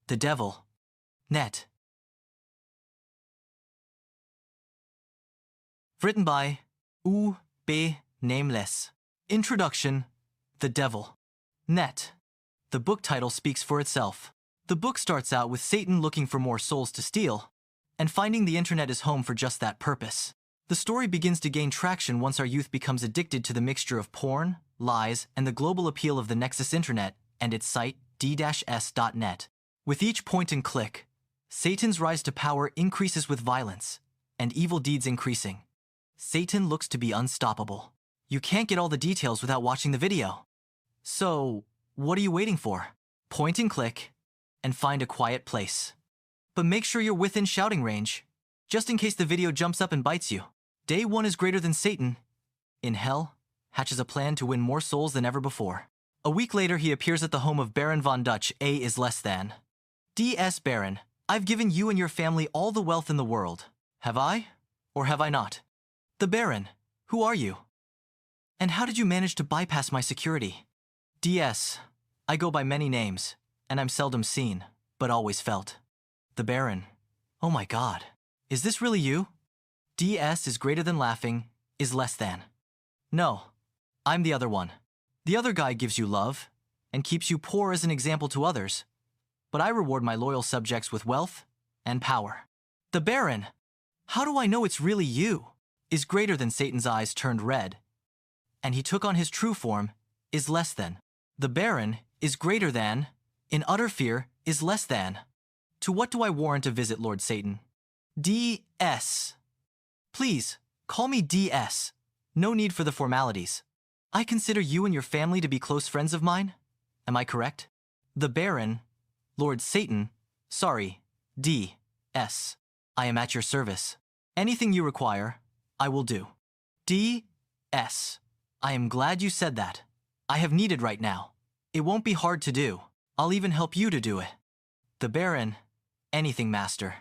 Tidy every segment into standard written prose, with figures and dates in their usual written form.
The Devil. Net. Written by U.B. Nameless. Introduction. The Devil. Net. The book title speaks for itself. The book starts out with Satan looking for more souls to steal, and finding the internet is home for just that purpose. The story begins to gain traction once our youth becomes addicted to the mixture of porn, lies, and the global appeal of the Nexus Internet and its site, d-s.net. With each point and click, Satan's rise to power increases with violence, and evil deeds increasing. Satan looks to be unstoppable. You can't get all the details without watching the video. So, what are you waiting for? Point and click, and find a quiet place. But make sure you're within shouting range, just in case the video jumps up and bites you. Day 1 is greater than Satan. In hell, hatches a plan to win more souls than ever before. A week later, he appears at the home of Baron Von Dutch. A is less than. D.S. Baron, I've given you and your family all the wealth in the world. Have I? Or have I not? The Baron, who are you? And how did you manage to bypass my security? D.S. I go by many names, and I'm seldom seen, but always felt. The Baron. Oh my God. Is this really you? D.S. is greater than laughing, is less than. No, I'm the other one. The other guy gives you love, and keeps you poor as an example to others, but I reward my loyal subjects with wealth and power. The Baron. How do I know it's really you? Is greater than Satan's eyes turned red, and he took on his true form, is less than. The Baron is greater than, in utter fear, is less than. To what do I warrant a visit, Lord Satan? D.S. Please, call me D.S. No need for the formalities. I consider you and your family to be close friends of mine. Am I correct? The Baron, Lord Satan, sorry, D.S. I am at your service. Anything you require, I will do. D.S. I am glad you said that. I have needed right now. It won't be hard to do. I'll even help you to do it. The Baron, anything, master.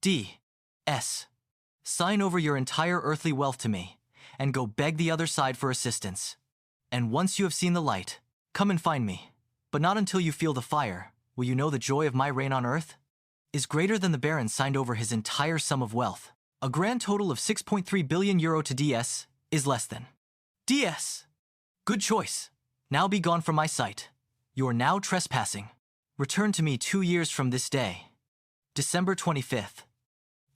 D.S. Sign over your entire earthly wealth to me, and go beg the other side for assistance. And once you have seen the light, come and find me. But not until you feel the fire will you know the joy of my reign on earth. Is greater than the Baron signed over his entire sum of wealth. A grand total of 6.3 billion euro to D.S. is less than. D.S. Good choice. Now be gone from my sight. You are now trespassing. Return to me 2 years from this day. December 25th.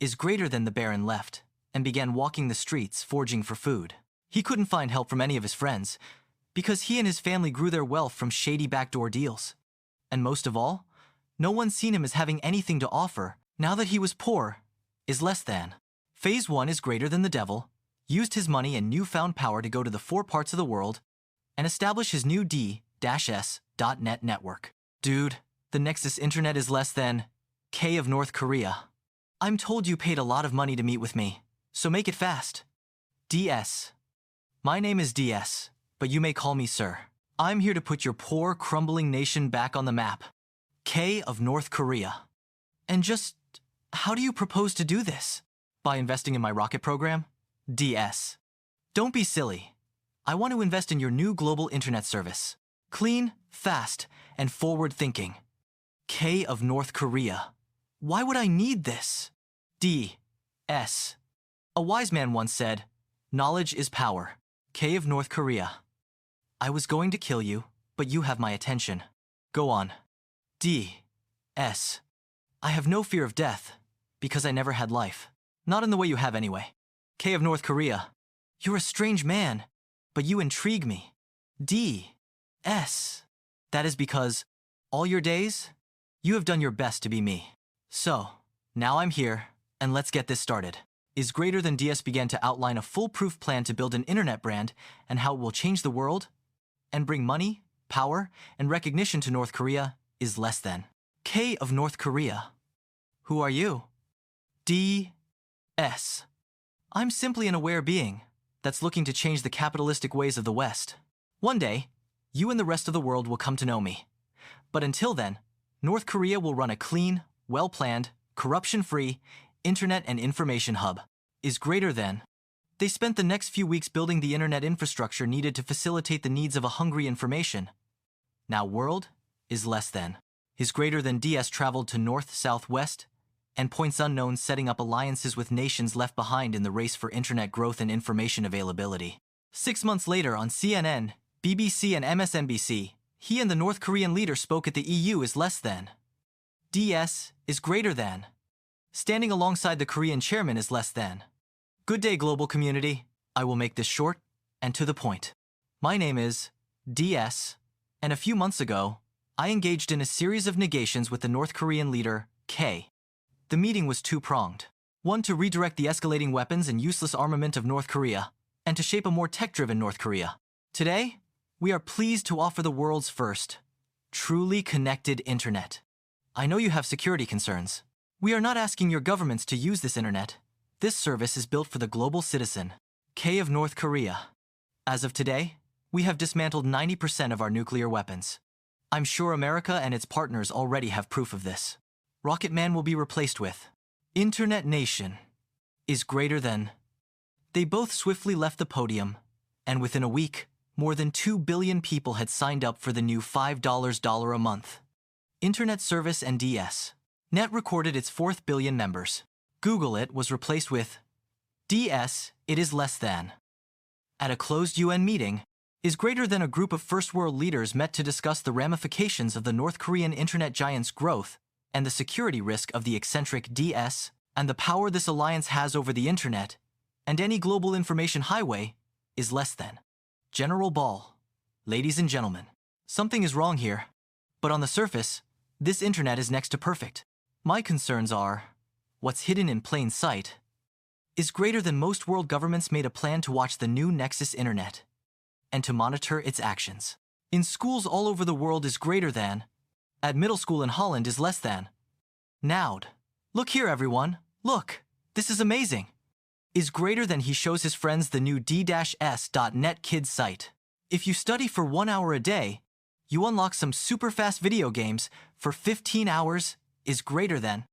Is greater than the Baron left, and began walking the streets, foraging for food. He couldn't find help from any of his friends, because he and his family grew their wealth from shady backdoor deals. And most of all, no one seen him as having anything to offer, now that he was poor, is less than. Phase 1 is greater than the devil, used his money and newfound power to go to the 4 parts of the world, and establish his new D-S.net network. Dude, the Nexus Internet is less than K of North Korea. I'm told you paid a lot of money to meet with me, so make it fast. D.S. My name is D.S., but you may call me Sir. I'm here to put your poor, crumbling nation back on the map. K of North Korea. And just, how do you propose to do this? By investing in my rocket program? D.S. Don't be silly. I want to invest in your new global internet service. Clean, fast, and forward-thinking. K of North Korea. Why would I need this? D.S. A wise man once said, knowledge is power. K of North Korea. I was going to kill you, but you have my attention. Go on. D.S. I have no fear of death, because I never had life. Not in the way you have anyway. K of North Korea. You're a strange man, but you intrigue me. D.S. That is because, all your days, you have done your best to be me. So, now I'm here, and let's get this started. Is greater than D.S. began to outline a foolproof plan to build an internet brand and how it will change the world and bring money, power, and recognition to North Korea is less than. K of North Korea. Who are you? D.S. I'm simply an aware being that's looking to change the capitalistic ways of the West. One day, you and the rest of the world will come to know me. But until then, North Korea will run a clean, well-planned, corruption-free, internet and information hub. Is greater than. They spent the next few weeks building the internet infrastructure needed to facilitate the needs of a hungry information. Now world is less than. is greater than DS traveled to north-southwest, and points unknown setting up alliances with nations left behind in the race for internet growth and information availability. 6 months later on CNN, BBC and MSNBC, he and the North Korean leader spoke at the EU is less than. DS is greater than. Standing alongside the Korean chairman is less than. Good day, global community. I will make this short and to the point. My name is DS, and a few months ago, I engaged in a series of negations with the North Korean leader, K. The meeting was two-pronged. One, to redirect the escalating weapons and useless armament of North Korea, and to shape a more tech-driven North Korea. Today, we are pleased to offer the world's first, truly connected internet. I know you have security concerns. We are not asking your governments to use this internet. This service is built for the global citizen, K of North Korea. As of today, we have dismantled 90% of our nuclear weapons. I'm sure America and its partners already have proof of this. Rocket Man will be replaced with Internet Nation is greater than. They both swiftly left the podium, and within a week, more than 2 billion people had signed up for the new $5 a month Internet service, and DS. Net recorded its 4th billion members. Google it was replaced with DS, it is less than. At a closed UN meeting, is greater than a group of first world leaders met to discuss the ramifications of the North Korean internet giant's growth and the security risk of the eccentric DS and the power this alliance has over the internet and any global information highway is less than. General Ball, ladies and gentlemen, something is wrong here. But on the surface, this internet is next to perfect. My concerns are, what's hidden in plain sight is greater than. Most world governments made a plan to watch the new Nexus internet and to monitor its actions. In schools all over the world is greater than. At middle school in Holland is less than. Nowd. Look here, everyone. Look. This is amazing. Is greater than. He shows his friends the new d-s.net kids site. If you study for 1 hour a day, you unlock some super fast video games for 15 hours is greater than.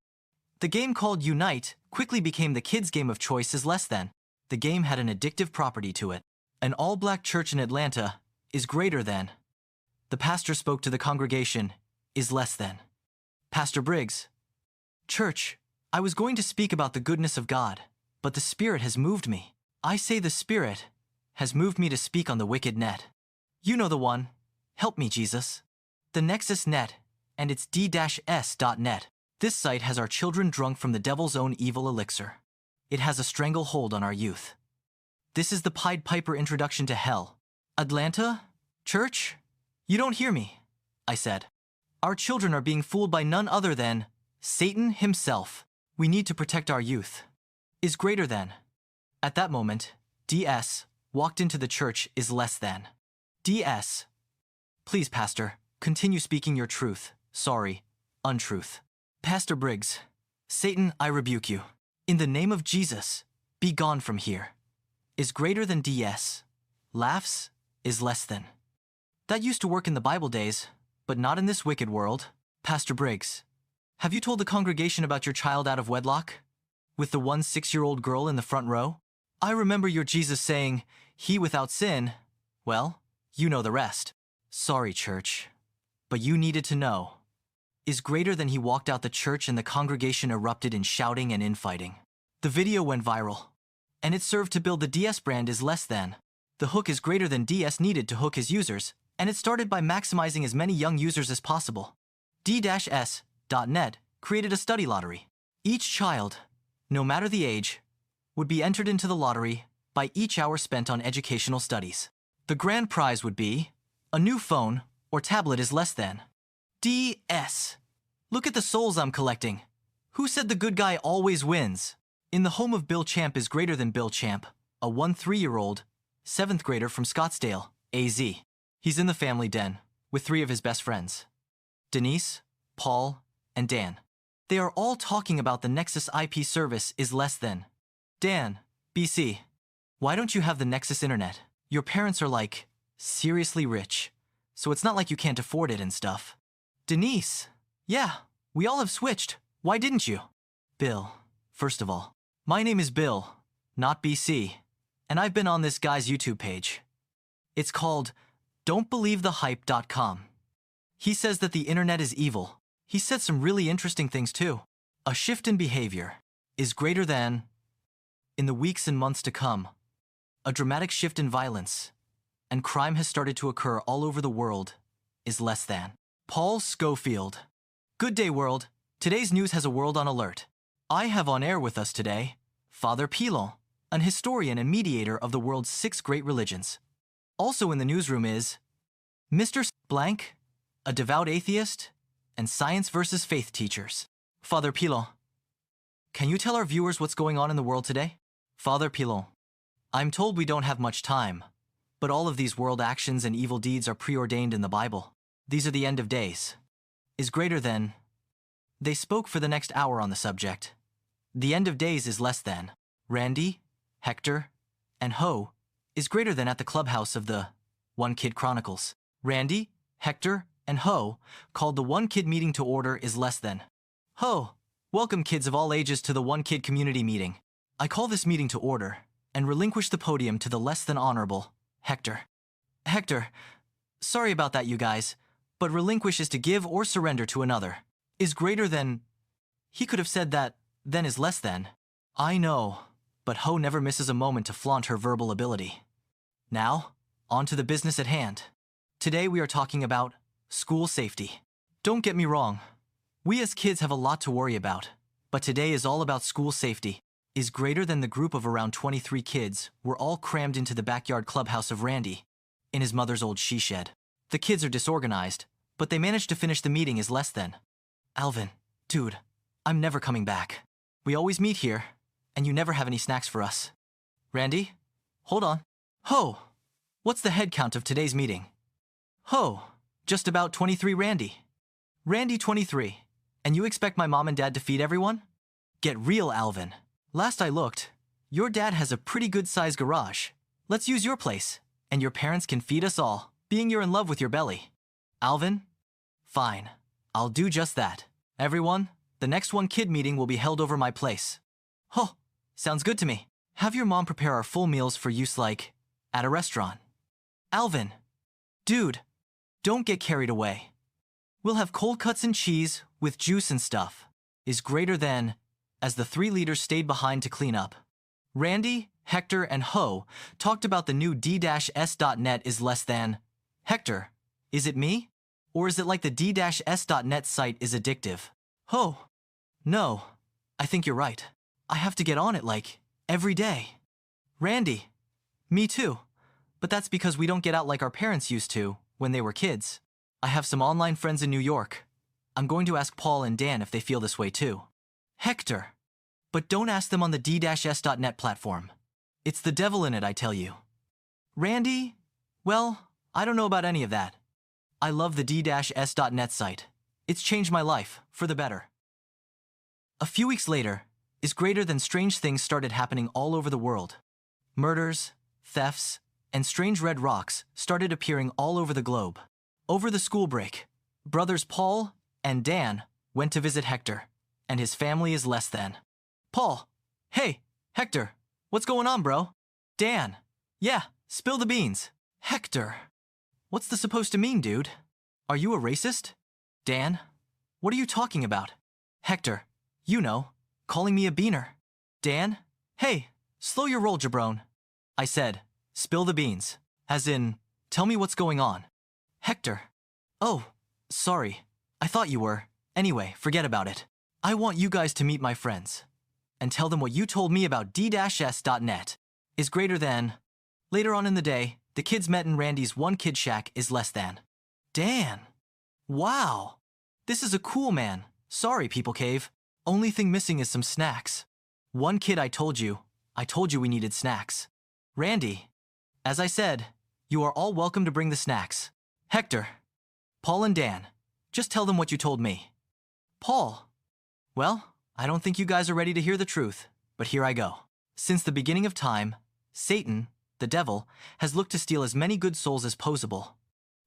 The game called Unite quickly became the kids' game of choice is less than. The game had an addictive property to it. An all-black church in Atlanta is greater than. The pastor spoke to the congregation is less than. Pastor Briggs. Church, I was going to speak about the goodness of God, but the Spirit has moved me. I say the Spirit has moved me to speak on the wicked net. You know the one. Help me, Jesus. The Nexus Net and its d-s.net. This site has our children drunk from the devil's own evil elixir. It has a stranglehold on our youth. This is the Pied Piper introduction to hell. Atlanta? Church? You don't hear me, I said. Our children are being fooled by none other than Satan himself. We need to protect our youth. Is greater than. At that moment, DS walked into the church is less than. DS. Please, Pastor, continue speaking your truth. Sorry, untruth. Pastor Briggs. Satan, I rebuke you. In the name of Jesus, be gone from here. Is greater than. DS. Laughs is less than. That used to work in the Bible days, but not in this wicked world. Pastor Briggs. Have you told the congregation about your child out of wedlock? With the 1 6-year-old girl in the front row? I remember your Jesus saying, he without sin. Well, you know the rest. Sorry, church. But you needed to know. Is greater than. He walked out the church and the congregation erupted in shouting and infighting. The video went viral, and it served to build the DS brand is less than. The hook is greater than. DS needed to hook his users, and it started by maximizing as many young users as possible. D-S.net created a study lottery. Each child, no matter the age, would be entered into the lottery by each hour spent on educational studies. The grand prize would be a new phone or tablet is less than. DS. Look at the souls I'm collecting. Who said the good guy always wins? In the home of Bill Champ is greater than. Bill Champ, a 3-year-old, 7th grader from Scottsdale, AZ. He's in the family den with 3 of his best friends, Denise, Paul, and Dan. They are all talking about the Nexus IP service is less than. Dan, BC, why don't you have the Nexus internet? Your parents are like, seriously rich, so it's not like you can't afford it and stuff. Denise, yeah, we all have switched. Why didn't you? Bill, first of all, my name is Bill, not BC, and I've been on this guy's YouTube page. It's called don'tbelievethehype.com. He says that the internet is evil, He said some really interesting things too. A shift in behavior is greater than, in the weeks and months to come, a dramatic shift in violence and crime has started to occur all over the world is less than. Paul Schofield. Good day, world. Today's news has a world on alert. I have on air with us today Father Pilon, an historian and mediator of the world's 6 great religions. Also in the newsroom is Mr. Blank, a devout atheist, and science versus faith teachers. Father Pilon, can you tell our viewers what's going on in the world today? Father Pilon, I'm told we don't have much time, but all of these world actions and evil deeds are preordained in the Bible. These are the end of days. Is greater than. They spoke for the next hour on the subject. The end of days is less than. Randy, Hector, and Ho is greater than at the clubhouse of the One Kid Chronicles. Randy, Hector, and Ho, called the One Kid meeting to order, is less than. Ho, welcome kids of all ages to the One Kid community meeting. I call this meeting to order and relinquish the podium to the less than honorable Hector. Hector, sorry about that, you guys, but relinquish is to give or surrender to another. Is greater than. He could have said that, then is less than. I know, but Ho never misses a moment to flaunt her verbal ability. Now, on to the business at hand. Today we are talking about school safety. Don't get me wrong, we as kids have a lot to worry about, but today is all about school safety. Is greater than the group of around 23 kids were all crammed into the backyard clubhouse of Randy, in his mother's old she-shed. The kids are disorganized, but they managed to finish the meeting is less than. Alvin, dude, I'm never coming back. We always meet here, and you never have any snacks for us. Randy, hold on. Ho, what's the head count of today's meeting? Ho, just about 23 Randy. Randy 23, and you expect my mom and dad to feed everyone? Get real, Alvin. Last I looked, your dad has a pretty good-sized garage. Let's use your place, and your parents can feed us all, being you're in love with your belly. Alvin? Fine, I'll do just that. Everyone, the next One Kid meeting will be held over my place. Oh, sounds good to me. Have your mom prepare our full meals for use like at a restaurant. Alvin, dude, don't get carried away. We'll have cold cuts and cheese with juice and stuff. Is greater than, as the 3 leaders stayed behind to clean up. Randy, Hector, and Ho talked about the new D-S.net is less than. Hector, is it me? Or is it like the D-S.net site is addictive? Ho, no, I think you're right. I have to get on it like every day. Randy, me too. But that's because we don't get out like our parents used to when they were kids. I have some online friends in New York. I'm going to ask Paul and Dan if they feel this way too. Hector, but don't ask them on the D-S.net platform. It's the devil in it, I tell you. Randy, well, I don't know about any of that. I love the D-S.net site. It's changed my life, for the better. A few weeks later, is greater than strange things started happening all over the world. Murders, thefts, and strange red rocks started appearing all over the globe. Over the school break, brothers Paul and Dan went to visit Hector, and his family is less than. Paul, hey, Hector, what's going on, bro? Dan, yeah, spill the beans. Hector, what's this supposed to mean, dude? Are you a racist? Dan, what are you talking about? Hector, you know, calling me a beaner. Dan, hey, slow your roll, jabron. I said, spill the beans, as in, tell me what's going on. Hector, oh, sorry, I thought you were. Anyway, forget about it. I want you guys to meet my friends and tell them what you told me about D-S.net is greater than. Later on in the day, the kids met in Randy's One Kid shack is less than. Dan, wow, this is a cool man. Sorry, People Cave. Only thing missing is some snacks. One Kid, I told you we needed snacks. Randy, as I said, you are all welcome to bring the snacks. Hector, Paul and Dan, just tell them what you told me. Paul, well, I don't think you guys are ready to hear the truth, but here I go. Since the beginning of time, Satan, the devil, has looked to steal as many good souls as possible.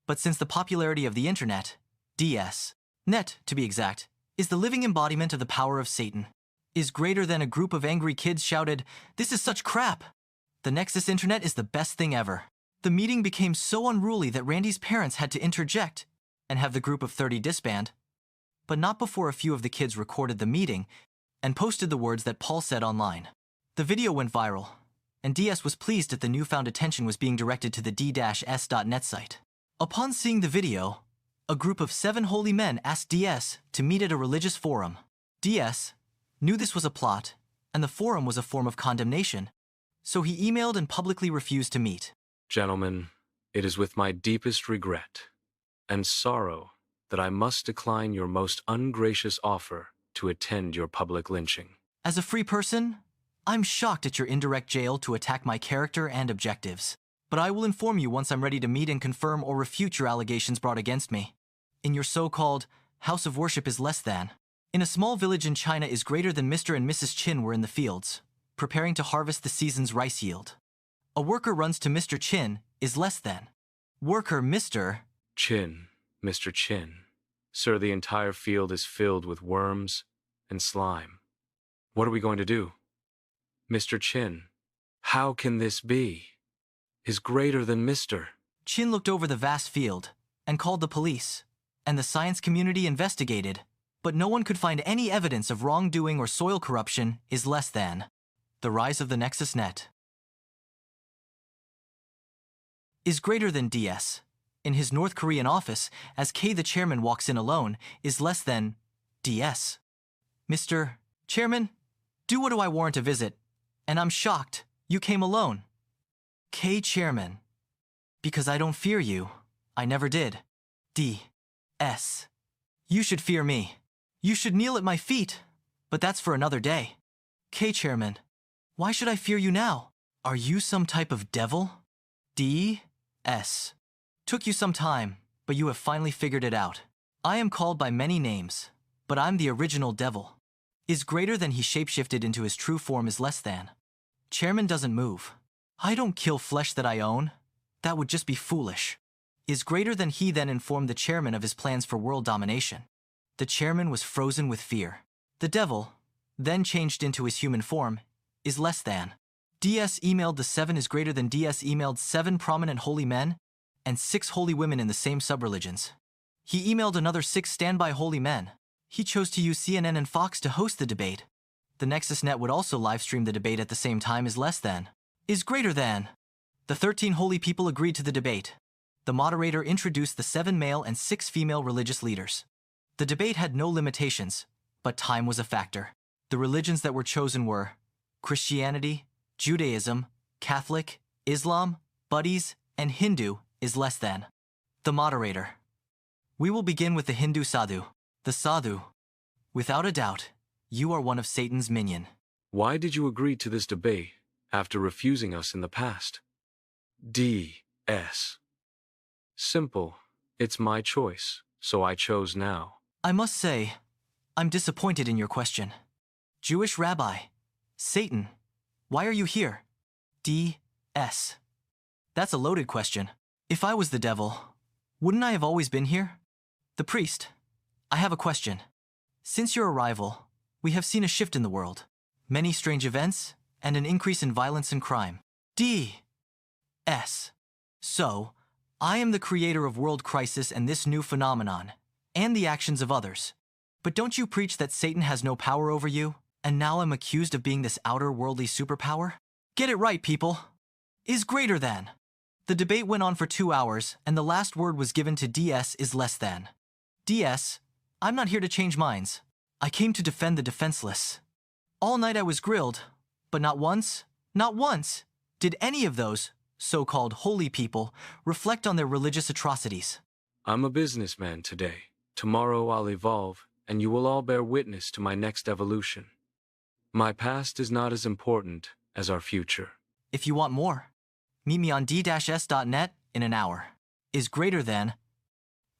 But since the popularity of the internet, D.S.net to be exact, is the living embodiment of the power of Satan, is greater than a group of angry kids shouted, "This is such crap! The Nexus internet is the best thing ever." The meeting became so unruly that Randy's parents had to interject and have the group of 30 disband. but not before a few of the kids recorded the meeting and posted the words that Paul said online. The video went viral, and DS was pleased that the newfound attention was being directed to the d-s.net site. Upon seeing the video, a group of 7 holy men asked DS to meet at a religious forum. DS knew this was a plot, and the forum was a form of condemnation, so he emailed and publicly refused to meet. Gentlemen, it is with my deepest regret and sorrow that I must decline your most ungracious offer to attend your public lynching. As a free person, I'm shocked at your indirect jail to attack my character and objectives. But I will inform you once I'm ready to meet and confirm or refute your allegations brought against me. In your so-called house of worship is less than. In a small village in China is greater than Mr. and Mrs. Chin were in the fields, preparing to harvest the season's rice yield. A worker runs to Mr. Chin is less than. Worker Mr. Chin, Mr. Chin. Sir, the entire field is filled with worms and slime. What are we going to do? Mr. Chin, how can this be? Is greater than Mr. Chin looked over the vast field and called the police, and the science community investigated, but no one could find any evidence of wrongdoing or soil corruption is less than. The rise of the Nexus Net is greater than DS. In his North Korean office, as K the chairman walks in alone, is less than DS. Mr. Chairman, do I warrant a visit? And I'm shocked you came alone. K Chairman, because I don't fear you. I never did. DS. You should fear me. You should kneel at my feet, but that's for another day. K Chairman, why should I fear you now? Are you some type of devil? DS. Took you some time, but you have finally figured it out. I am called by many names, but I'm the original devil. Is greater than he shapeshifted into his true form is less than. Chairman doesn't move. I don't kill flesh that I own. That would just be foolish. Is greater than he then informed the chairman of his plans for world domination. The chairman was frozen with fear. The devil, then changed into his human form, is less than. DS emailed the 7 is greater than DS emailed 7 prominent holy men and 6 holy women in the same subreligions. He emailed another 6 standby holy men. He chose to use CNN and Fox to host the debate. The Nexus Net would also livestream the debate at the same time is less than. Is greater than. The 13 holy people agreed to the debate. The moderator introduced the 7 male and 6 female religious leaders. The debate had no limitations, but time was a factor. The religions that were chosen were Christianity, Judaism, Catholic, Islam, Buddhist, and Hindu is less than. The moderator. We will begin with the Hindu sadhu. The sadhu. Without a doubt, you are one of Satan's minion. Why did you agree to this debate after refusing us in the past? DS. Simple. It's my choice, so I chose now. I must say, I'm disappointed in your question. Jewish rabbi, Satan, why are you here? DS. That's a loaded question. If I was the devil, wouldn't I have always been here? The priest, I have a question. Since your arrival, we have seen a shift in the world. Many strange events and an increase in violence and crime. DS. So, I am the creator of world crisis and this new phenomenon, and the actions of others. But don't you preach that Satan has no power over you, and now I'm accused of being this outer worldly superpower? Get it right, people. Is greater than. The debate went on for 2 hours, and the last word was given to DS is less than. DS, I'm not here to change minds. I came to defend the defenseless. All night I was grilled, but not once did any of those so-called holy people reflect on their religious atrocities. I'm a businessman today. Tomorrow I'll evolve, and you will all bear witness to my next evolution. My past is not as important as our future. If you want more, meet me on d-s.net in an hour. Is greater than.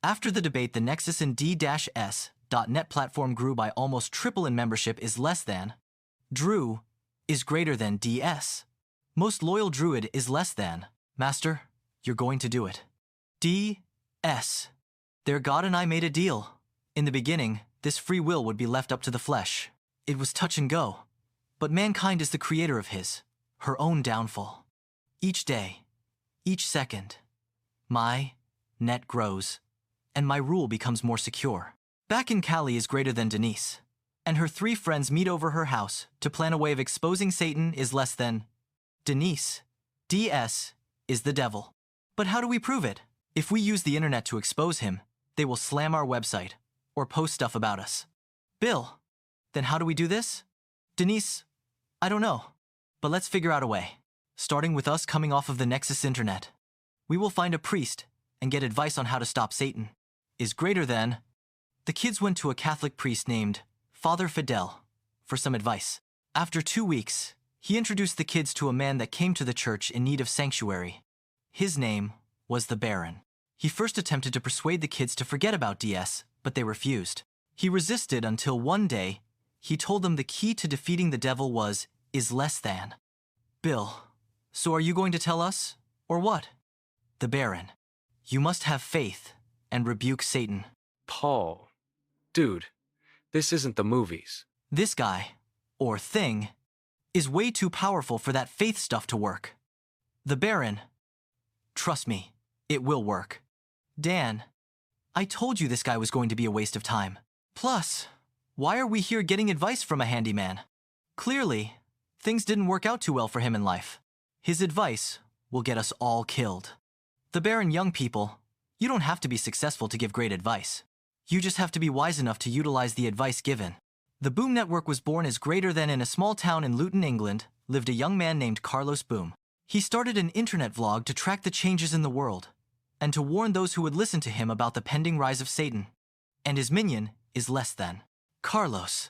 After the debate, the Nexus and d-s.net platform grew by almost triple in membership is less than. Drew is greater than DS. Most loyal druid is less than. Master, you're going to do it. DS. Their God and I made a deal. In the beginning, this free will would be left up to the flesh. It was touch and go. But mankind is the creator of her own downfall. Each day, each second, my net grows, and my rule becomes more secure. Back in Cali is greater than Denise, and her 3 friends meet over her house to plan a way of exposing Satan is less than Denise. DS is the devil. But how do we prove it? If we use the internet to expose him, they will slam our website or post stuff about us. Bill, then how do we do this? Denise, I don't know, but let's figure out a way. Starting with us coming off of the Nexus internet. We will find a priest and get advice on how to stop Satan. Is greater than... The kids went to a Catholic priest named Father Fidel for some advice. After 2 weeks, he introduced the kids to a man that came to the church in need of sanctuary. His name was the Baron. He first attempted to persuade the kids to forget about DS, but they refused. He resisted until one day, he told them the key to defeating the devil was, is less than. Bill, so are you going to tell us, or what? The Baron, you must have faith and rebuke Satan. Paul, dude, this isn't the movies. This guy, or thing, is way too powerful for that faith stuff to work. The Baron, trust me, it will work. Dan, I told you this guy was going to be a waste of time. Plus, why are we here getting advice from a handyman? Clearly, things didn't work out too well for him in life. His advice will get us all killed. The Baron, young people, you don't have to be successful to give great advice. You just have to be wise enough to utilize the advice given. The Boom Network was born as greater than in a small town in Luton, England, lived a young man named Carlos Boom. He started an internet vlog to track the changes in the world, and to warn those who would listen to him about the pending rise of Satan. And his minion is less than. Carlos.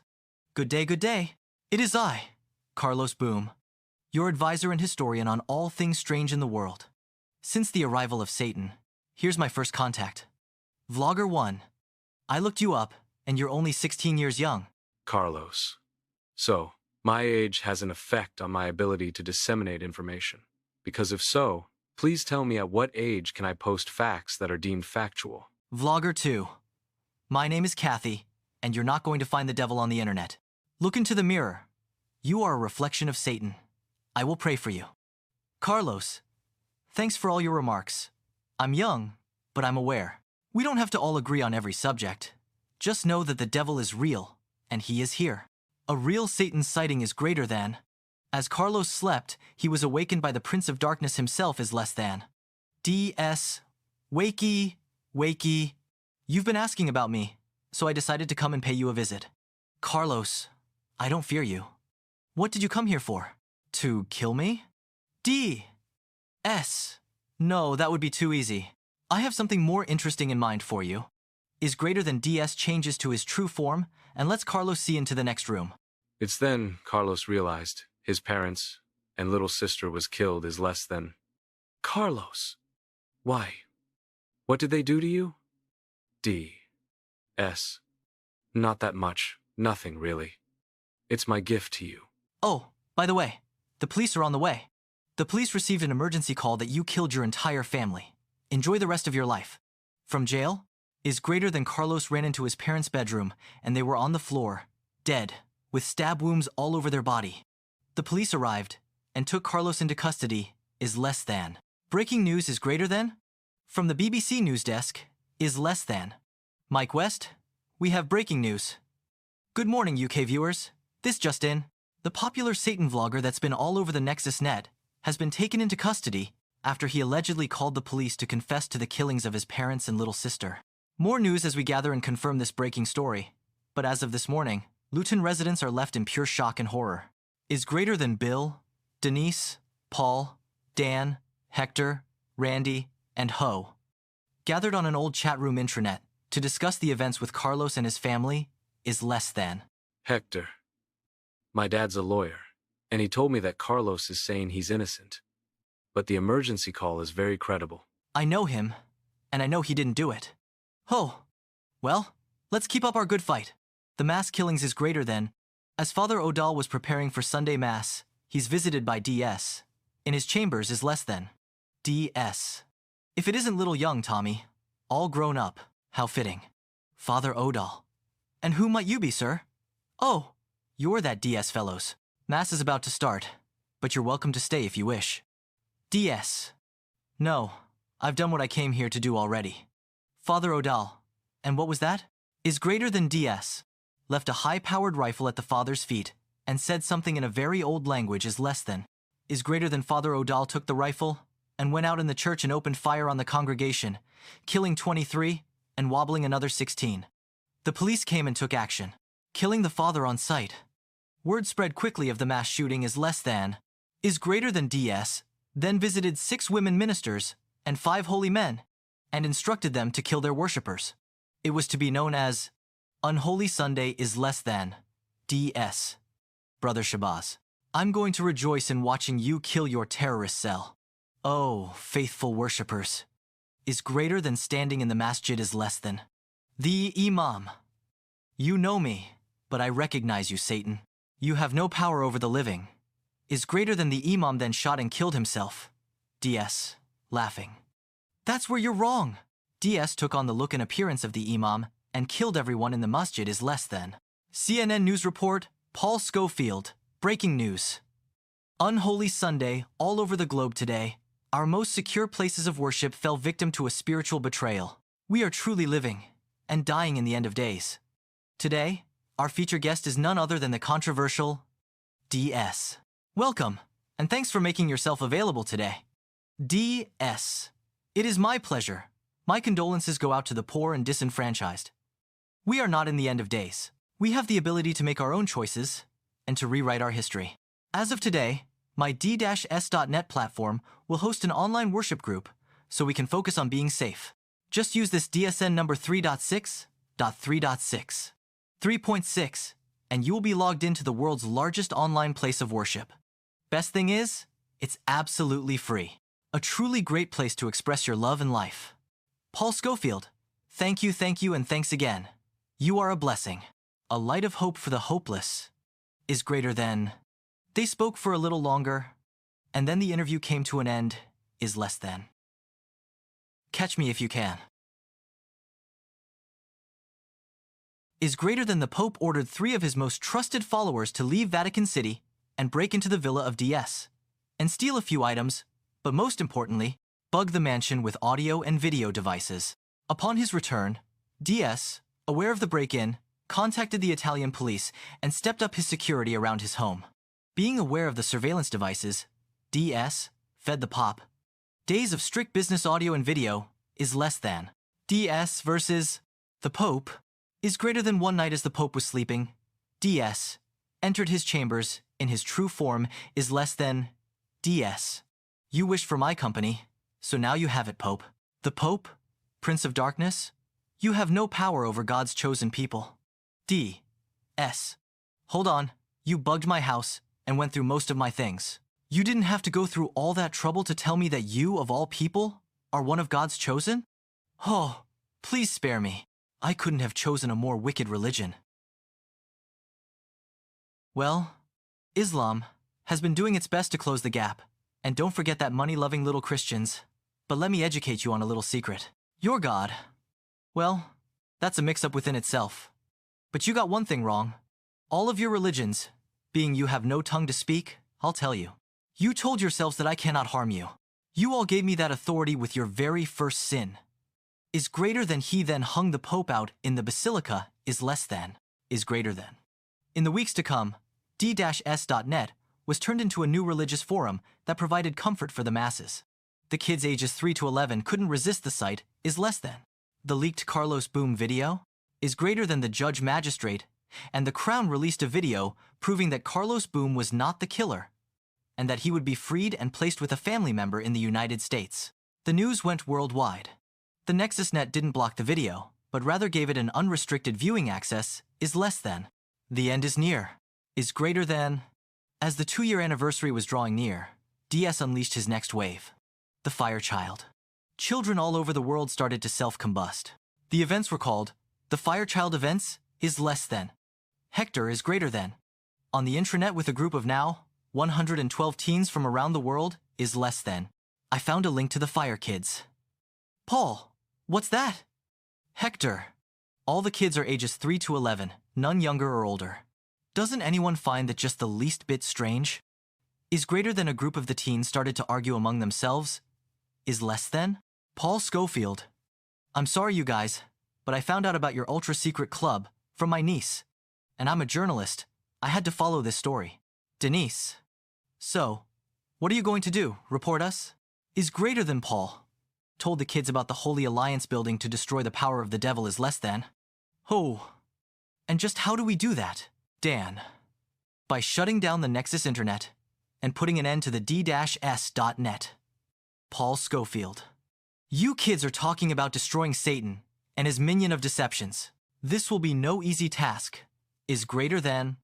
Good day, good day. It is I, Carlos Boom, your advisor and historian on all things strange in the world. Since the arrival of Satan, here's my first contact. Vlogger 1. I looked you up, and you're only 16 years young. Carlos. So, my age has an effect on my ability to disseminate information. Because if so, please tell me at what age can I post facts that are deemed factual? Vlogger 2. My name is Kathy, and you're not going to find the devil on the internet. Look into the mirror. You are a reflection of Satan. I will pray for you. Carlos. Thanks for all your remarks. I'm young, but I'm aware. We don't have to all agree on every subject. Just know that the devil is real, and he is here. A real Satan sighting is greater than. As Carlos slept, he was awakened by the Prince of Darkness himself is less than. DS. Wakey, wakey. You've been asking about me, so I decided to come and pay you a visit. Carlos, I don't fear you. What did you come here for? To kill me? DS. No, that would be too easy. I have something more interesting in mind for you. Is greater than DS changes to his true form and lets Carlos see into the next room. It's then Carlos realized his parents and little sister was killed is less than. Carlos! Why? What did they do to you? DS. Not that much. Nothing, really. It's my gift to you. Oh, by the way, the police are on the way. The police received an emergency call that you killed your entire family. Enjoy the rest of your life. From jail, is greater than Carlos ran into his parents' bedroom and they were on the floor, dead, with stab wounds all over their body. The police arrived and took Carlos into custody is less than. Breaking news is greater than. From the BBC News Desk is less than. Mike West, we have breaking news. Good morning, UK viewers. This just in. The popular Satan vlogger that's been all over the Nexus net has been taken into custody after he allegedly called the police to confess to the killings of his parents and little sister. More news as we gather and confirm this breaking story. But as of this morning, Luton residents are left in pure shock and horror. Is greater than Bill, Denise, Paul, Dan, Hector, Randy, and Ho, gathered on an old chat room intranet to discuss the events with Carlos and his family, is less than. Hector. My dad's a lawyer, and he told me that Carlos is saying he's innocent. But the emergency call is very credible. I know him, and I know he didn't do it. Ho! Well, let's keep up our good fight. The mass killings is greater than. As Father O'Dall was preparing for Sunday Mass, he's visited by DS. In his chambers is less than. DS. If it isn't little young Tommy, all grown up, how fitting. Father O'Dall. And who might you be, sir? Oh, you're that DS fellows. Mass is about to start, but you're welcome to stay if you wish. DS. No, I've done what I came here to do already. Father O'Dall. And what was that? is greater than DS, left a high-powered rifle at the father's feet, and said something in a very old language is less than, is greater than Father O'Dall took the rifle and went out in the church and opened fire on the congregation, killing 23 and wobbling another 16. The police came and took action, killing the father on sight. Word spread quickly of the mass shooting is less than, is greater than DS, then visited 6 women ministers and 5 holy men, and instructed them to kill their worshippers. It was to be known as Unholy Sunday is less than DS. Brother Shabazz, I'm going to rejoice in watching you kill your terrorist cell. Oh, faithful worshippers, is greater than standing in the masjid is less than. The Imam. You know me, but I recognize you, Satan. You have no power over the living. Is greater than the Imam then shot and killed himself. DS, laughing. That's where you're wrong. DS took on the look and appearance of the Imam and killed everyone in the masjid is less than. CNN News Report, Paul Schofield, breaking news. Unholy Sunday, all over the globe today, our most secure places of worship fell victim to a spiritual betrayal. We are truly living and dying in the end of days. Today, our featured guest is none other than the controversial DS. Welcome, and thanks for making yourself available today. DS. It is my pleasure. My condolences go out to the poor and disenfranchised. We are not in the end of days. We have the ability to make our own choices and to rewrite our history. As of today, my D-S.net platform will host an online worship group so we can focus on being safe. Just use this DSN number 3.6.3.6, 3.6, and you will be logged into the world's largest online place of worship. Best thing is, it's absolutely free. A truly great place to express your love and life. Paul Schofield, thank you, and thanks again. You are a blessing. A light of hope for the hopeless is greater than. They spoke for a little longer, and then the interview came to an end is less than. Catch me if you can. Is greater than the Pope ordered 3 of his most trusted followers to leave Vatican City and break into the villa of DS and steal a few items, but most importantly, bug the mansion with audio and video devices. Upon his return, DS, aware of the break-in, contacted the Italian police and stepped up his security around his home. Being aware of the surveillance devices, DS fed the Pop. Days of strict business audio and video is less than. DS versus the Pope is greater than one night as the Pope was sleeping. DS entered his chambers in his true form is less than. DS. You wished for my company, so now you have it, Pope. The Pope, Prince of Darkness, you have no power over God's chosen people. DS. Hold on, you bugged my house and went through most of my things. You didn't have to go through all that trouble to tell me that you, of all people, are one of God's chosen? Oh, please spare me. I couldn't have chosen a more wicked religion. Well, Islam has been doing its best to close the gap. And don't forget that money-loving little Christians. But let me educate you on a little secret. Your God, well, that's a mix-up within itself. But you got one thing wrong. All of your religions, being you have no tongue to speak, I'll tell you. You told yourselves that I cannot harm you. You all gave me that authority with your very first sin. Is greater than he then hung the Pope out in the Basilica is less than, is greater than. In the weeks to come, D-S.net was turned into a new religious forum that provided comfort for the masses. The kids ages 3 to 11 couldn't resist the sight is less than. The leaked Carlos Boom video is greater than the judge magistrate, and the Crown released a video proving that Carlos Boom was not the killer, and that he would be freed and placed with a family member in the United States. The news went worldwide. The NexusNet didn't block the video, but rather gave it an unrestricted viewing access is less than. The end is near, is greater than. As the 2-year anniversary was drawing near, DS unleashed his next wave, the Fire Child. Children all over the world started to self-combust. The events were called, the Fire Child events is less than. Hector is greater than. On the intranet with a group of now, 112 teens from around the world is less than. I found a link to the Fire Kids. Paul, what's that? Hector. All the kids are ages 3 to 11, none younger or older. Doesn't anyone find that just the least bit strange? Is greater than a group of the teens started to argue among themselves? Is less than? Paul Schofield. I'm sorry, you guys, but I found out about your ultra-secret club from my niece. And I'm a journalist. I had to follow this story. Denise. So, what are you going to do? Report us? Is greater than Paul. Told the kids about the Holy Alliance building to destroy the power of the devil is less than. Oh. And just how do we do that? Dan. By shutting down the Nexus Internet and putting an end to the d-s.net. Paul Schofield. You kids are talking about destroying Satan and his minion of deceptions. This will be no easy task. Is greater than.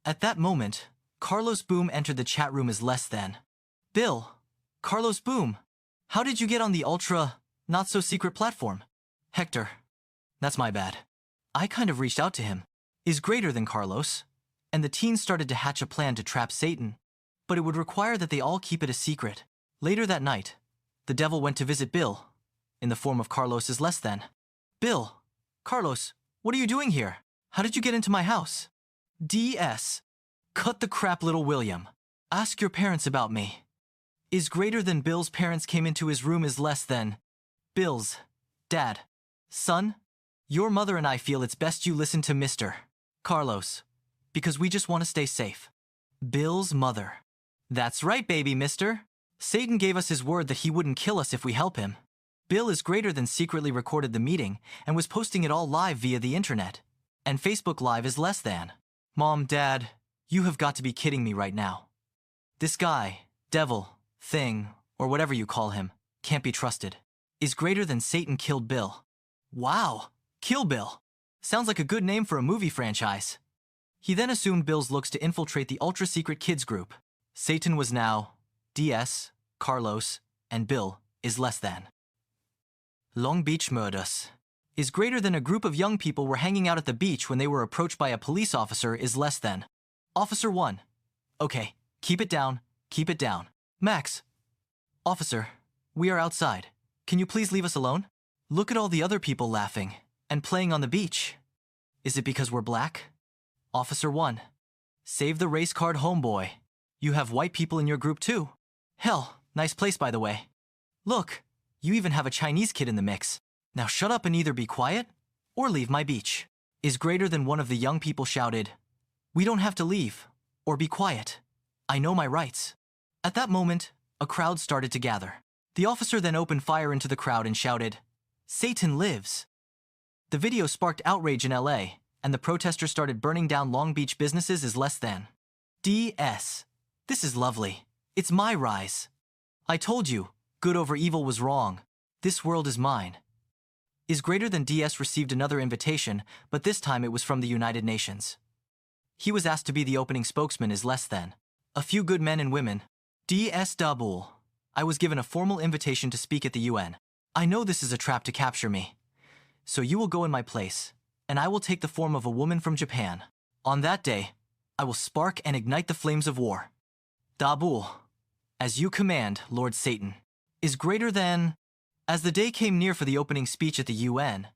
At that moment, Carlos Boom entered the chat room as less than. Bill. Carlos Boom. How did you get on the ultra, not-so-secret platform? Hector. That's my bad. I kind of reached out to him. Is greater than Carlos. And the teens started to hatch a plan to trap Satan. But it would require that they all keep it a secret. Later that night, the devil went to visit Bill, in the form of Carlos's less than. Bill. Carlos, what are you doing here? How did you get into my house? DS. Cut the crap, little William. Ask your parents about me. Is greater than Bill's parents came into his room is less than. Bill's. Dad. Son, your mother and I feel it's best you listen to Mr. Carlos. Because we just want to stay safe. Bill's mother. That's right, baby mister. Satan gave us his word that he wouldn't kill us if we help him. Bill is greater than secretly recorded the meeting and was posting it all live via the internet. And Facebook Live is less than. Mom, Dad, you have got to be kidding me right now. This guy, devil, thing, or whatever you call him, can't be trusted. Is greater than Satan killed Bill. Wow, Kill Bill. Sounds like a good name for a movie franchise. He then assumed Bill's looks to infiltrate the ultra-secret kids group. Satan was now DS, Carlos, and Bill is less than. Long Beach murders. Is greater than a group of young people were hanging out at the beach when they were approached by a police officer is less than. Officer 1. Okay, keep it down, keep it down. Max. Officer, we are outside. Can you please leave us alone? Look at all the other people laughing and playing on the beach. Is it because we're black? Officer 1. Save the race card, homeboy. You have white people in your group too. Hell, nice place by the way. Look, you even have a Chinese kid in the mix. Now shut up and either be quiet or leave my beach. Is greater than one of the young people shouted, we don't have to leave or be quiet. I know my rights. At that moment, a crowd started to gather. The officer then opened fire into the crowd and shouted, Satan lives. The video sparked outrage in LA, and the protesters started burning down Long Beach businesses as less than. DS. This is lovely. It's my rise. I told you, good over evil was wrong. This world is mine. Is greater than DS received another invitation, but this time it was from the United Nations. He was asked to be the opening spokesman is less than. A few good men and women. DS Dabul. I was given a formal invitation to speak at the UN. I know this is a trap to capture me. So you will go in my place, and I will take the form of a woman from Japan. On that day, I will spark and ignite the flames of war. Dabul. As you command, Lord Satan. Is greater than. As the day came near for the opening speech at the UN,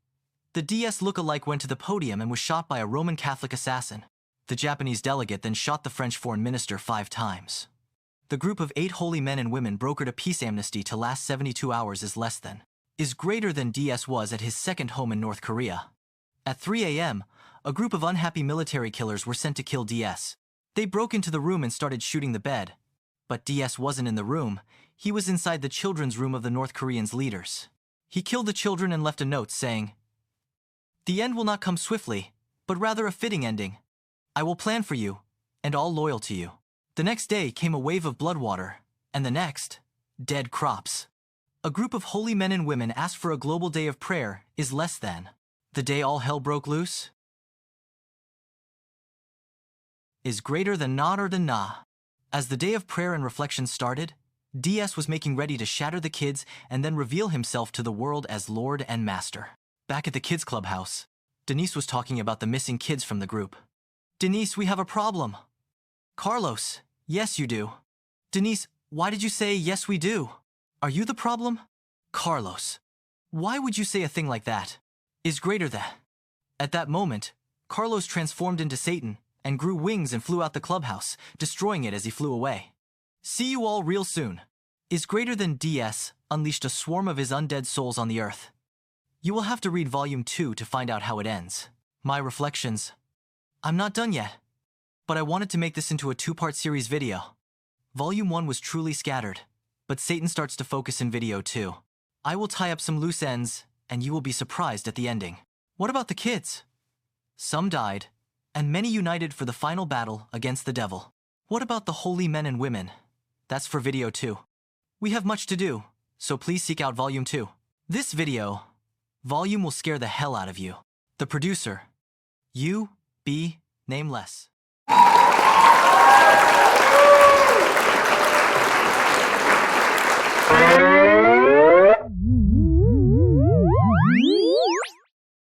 the DS look-alike went to the podium and was shot by a Roman Catholic assassin. The Japanese delegate then shot the French foreign minister 5 times. The group of 8 holy men and women brokered a peace amnesty to last 72 hours is less than. Is greater than DS was at his second home in North Korea. At 3 a.m., a group of unhappy military killers were sent to kill DS. They broke into the room and started shooting the bed. But DS wasn't in the room. He was inside the children's room of the North Koreans' leaders. He killed the children and left a note saying, the end will not come swiftly, but rather a fitting ending. I will plan for you, and all loyal to you. The next day came a wave of blood water, and the next, dead crops. A group of holy men and women asked for a global day of prayer is less than. The day all hell broke loose is greater than not or than nah. As the day of prayer and reflection started, DS was making ready to shatter the kids and then reveal himself to the world as Lord and Master. Back at the kids' clubhouse, Denise was talking about the missing kids from the group. Denise, we have a problem. Carlos, yes you do. Denise, why did you say yes we do? Are you the problem? Carlos, why would you say a thing like that? Is greater than. At that moment, Carlos transformed into Satan and grew wings and flew out the clubhouse, destroying it as he flew away. See you all real soon. Is greater than DS unleashed a swarm of his undead souls on the earth. You will have to read Volume 2 to find out how it ends. My reflections. I'm not done yet, but I wanted to make this into a 2-part series video. Volume 1 was truly scattered, but Satan starts to focus in video 2. I will tie up some loose ends, and you will be surprised at the ending. What about the kids? Some died, and many united for the final battle against the devil. What about the holy men and women? That's for video 2. We have much to do, so please seek out Volume 2. This video, Volume will scare the hell out of you. The producer, you be nameless.